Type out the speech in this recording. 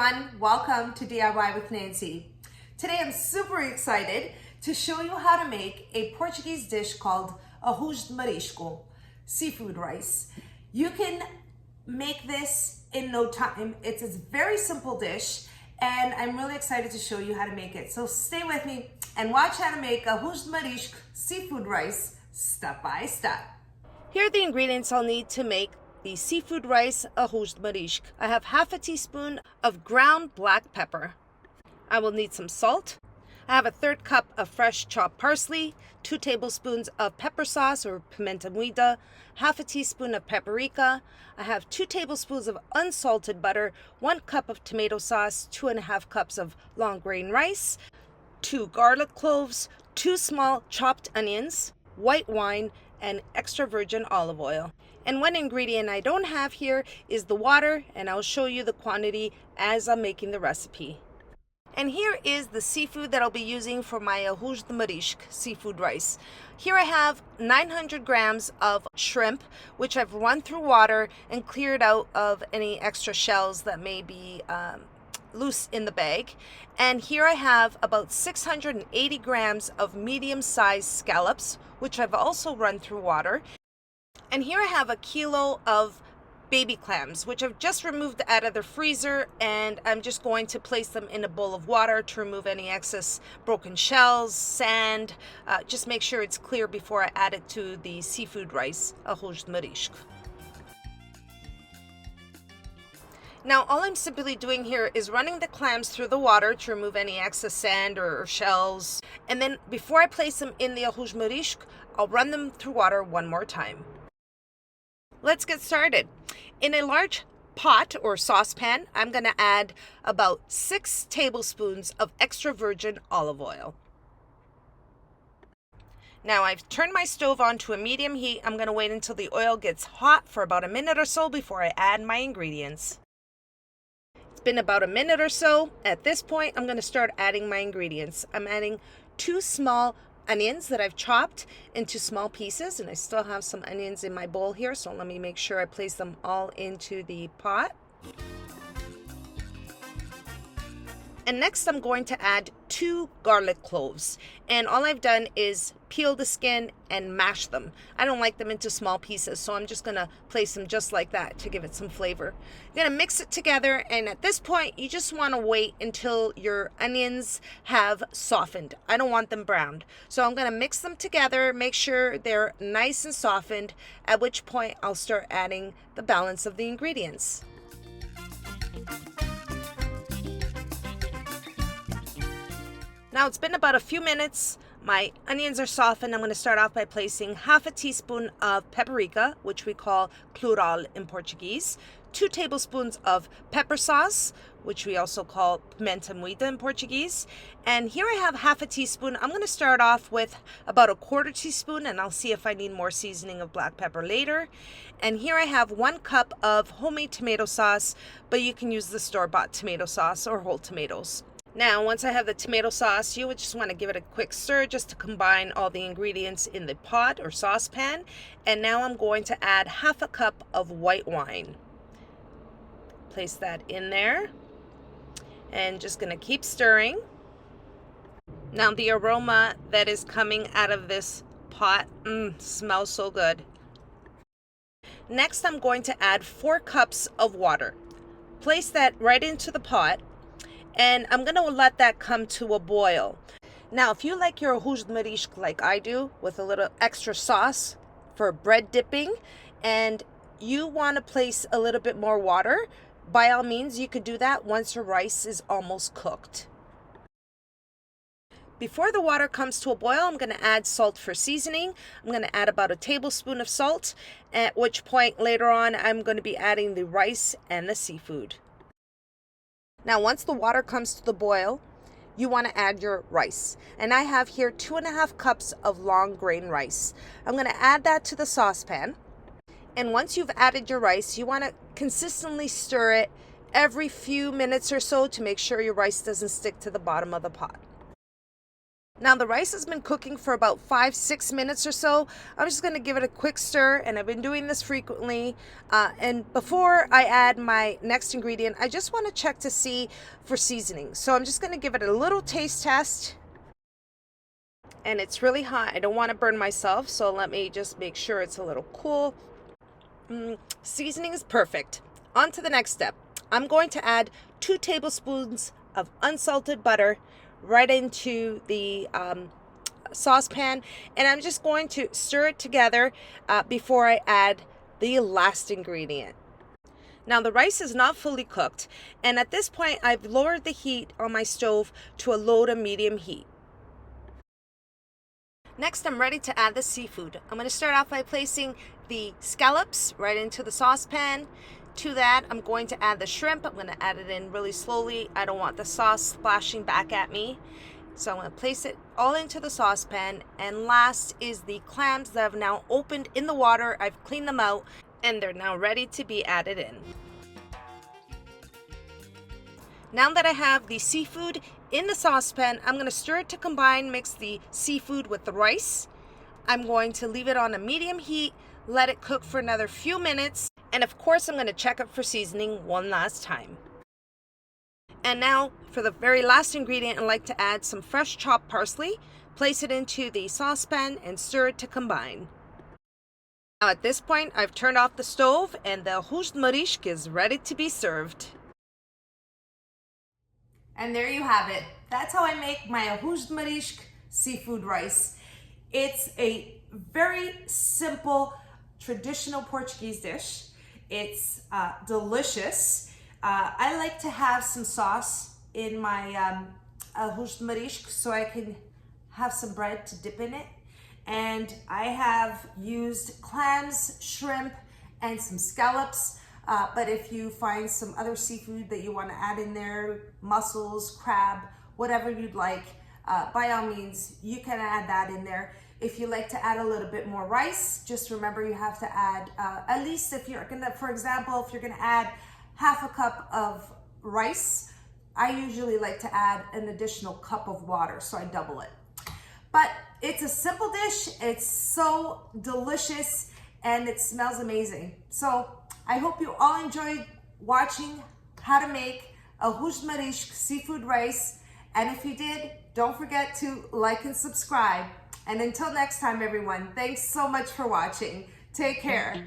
everyone, welcome to DIY with Nancy. Today I'm super excited to show you how to make a Portuguese dish called Arroz de Marisco, seafood rice. You can make this in no time. It's a very simple dish and I'm really excited to show you how to make it. So stay with me and watch how to make Arroz de Marisco seafood rice step by step. Here are the ingredients I'll need to make the seafood rice Arroz de Marisco. I have half a teaspoon of ground black pepper. I will need some salt. I have a third cup of fresh chopped parsley, 2 tablespoons of pepper sauce or pimenta moída, half a teaspoon of paprika. I have 2 tablespoons of unsalted butter, 1 cup of tomato sauce, 2.5 cups of long grain rice, 2 garlic cloves, 2 small chopped onions, white wine, and extra virgin olive oil. And one ingredient I don't have here is the water, and I'll show you the quantity as I'm making the recipe. And here is the seafood that I'll be using for my Arroz de Marisco seafood rice. Here I have 900 grams of shrimp, which I've run through water and cleared out of any extra shells that may be loose in the bag. And here I have about 680 grams of medium-sized scallops, which I've also run through water. And here I have a kilo of baby clams, which I've just removed out of the freezer, and I'm just going to place them in a bowl of water to remove any excess broken shells, sand. Just make sure it's clear before I add it to the seafood rice, Arroz de Marisco. Now all I'm simply doing here is running the clams through the water to remove any excess sand or shells. And then before I place them in the Arroz de Marisco, I'll run them through water one more time. Let's get started. In a large pot or saucepan, I'm going to add about 6 tablespoons of extra virgin olive oil. Now I've turned my stove on to a medium heat. I'm going to wait until the oil gets hot for about a minute or so before I add my ingredients. It's been about a minute or so. At this point, I'm going to start adding my ingredients. I'm adding 2 small onions that I've chopped into small pieces, and I still have some onions in my bowl here, so let me make sure I place them all into the pot. And next I'm going to add 2 garlic cloves, and all I've done is peel the skin and mash them. I don't like them into small pieces, so I'm just gonna place them just like that to give it some flavor. You're gonna mix it together, and at this point you just want to wait until your onions have softened. I don't want them browned, so I'm gonna mix them together, make sure they're nice and softened, at which point I'll start adding the balance of the ingredients. Now it's been about a few minutes. My onions are softened. I'm going to start off by placing half a teaspoon of paprika, which we call plural in Portuguese, 2 tablespoons of pepper sauce, which we also call pimenta moída in Portuguese. And here I have half a teaspoon. I'm going to start off with about a 1/4 teaspoon, and I'll see if I need more seasoning of black pepper later. And here I have 1 cup of homemade tomato sauce, but you can use the store-bought tomato sauce or whole tomatoes. Now, once I have the tomato sauce, you would just want to give it a quick stir just to combine all the ingredients in the pot or saucepan. And now I'm going to add half a cup of white wine. Place that in there. And just going to keep stirring. Now the aroma that is coming out of this pot smells so good. Next, I'm going to add 4 cups of water. Place that right into the pot. And I'm going to let that come to a boil. Now, if you like your Arroz de Marisco like I do, with a little extra sauce for bread dipping, and you want to place a little bit more water, by all means, you could do that once your rice is almost cooked. Before the water comes to a boil, I'm going to add salt for seasoning. I'm going to add about a tablespoon of salt, at which point later on, I'm going to be adding the rice and the seafood. Now, once the water comes to the boil, you want to add your rice. And I have here 2.5 cups of long grain rice. I'm going to add that to the saucepan. And once you've added your rice, you want to consistently stir it every few minutes or so to make sure your rice doesn't stick to the bottom of the pot. Now the rice has been cooking for about 5-6 minutes or so. I'm just going to give it a quick stir, and I've been doing this frequently. And before I add my next ingredient, I just want to check to see for seasoning. So I'm just going to give it a little taste test. And it's really hot. I don't want to burn myself, so let me just make sure it's a little cool. Seasoning is perfect. On to the next step. I'm going to add 2 tablespoons of unsalted butter right into the saucepan, and I'm just going to stir it together before I add the last ingredient. Now the rice is not fully cooked, and at this point I've lowered the heat on my stove to a low to medium heat. Next, I'm ready to add the seafood. I'm going to start off by placing the scallops right into the saucepan. To that, I'm going to add the shrimp. I'm going to add it in really slowly. I don't want the sauce splashing back at me. So I'm going to place it all into the saucepan. And last is the clams that I've now opened in the water. I've cleaned them out, and they're now ready to be added in. Now that I have the seafood in the saucepan, I'm going to stir it to combine, mix the seafood with the rice. I'm going to leave it on a medium heat, let it cook for another few minutes, and of course I'm going to check it for seasoning one last time. And now for the very last ingredient, I'd like to add some fresh chopped parsley, place it into the saucepan and stir it to combine. Now at this point I've turned off the stove, and the arroz de marisco is ready to be served. And there you have it. That's how I make my arroz de marisco seafood rice. It's a very simple, traditional Portuguese dish. It's delicious. I like to have some sauce in my arroz de marisco so I can have some bread to dip in it. And I have used clams, shrimp, and some scallops. But if you find some other seafood that you want to add in there, mussels, crab, whatever you'd like, by all means, you can add that in there. If you like to add a little bit more rice, just remember you have to add, at least if you're gonna, for example, if you're gonna add half a cup of rice, I usually like to add an additional cup of water, so I double it. But it's a simple dish, it's so delicious, and it smells amazing. So I hope you all enjoyed watching how to make arroz de marisco seafood rice. And if you did, don't forget to like and subscribe. And until next time, everyone, thanks so much for watching. Take care.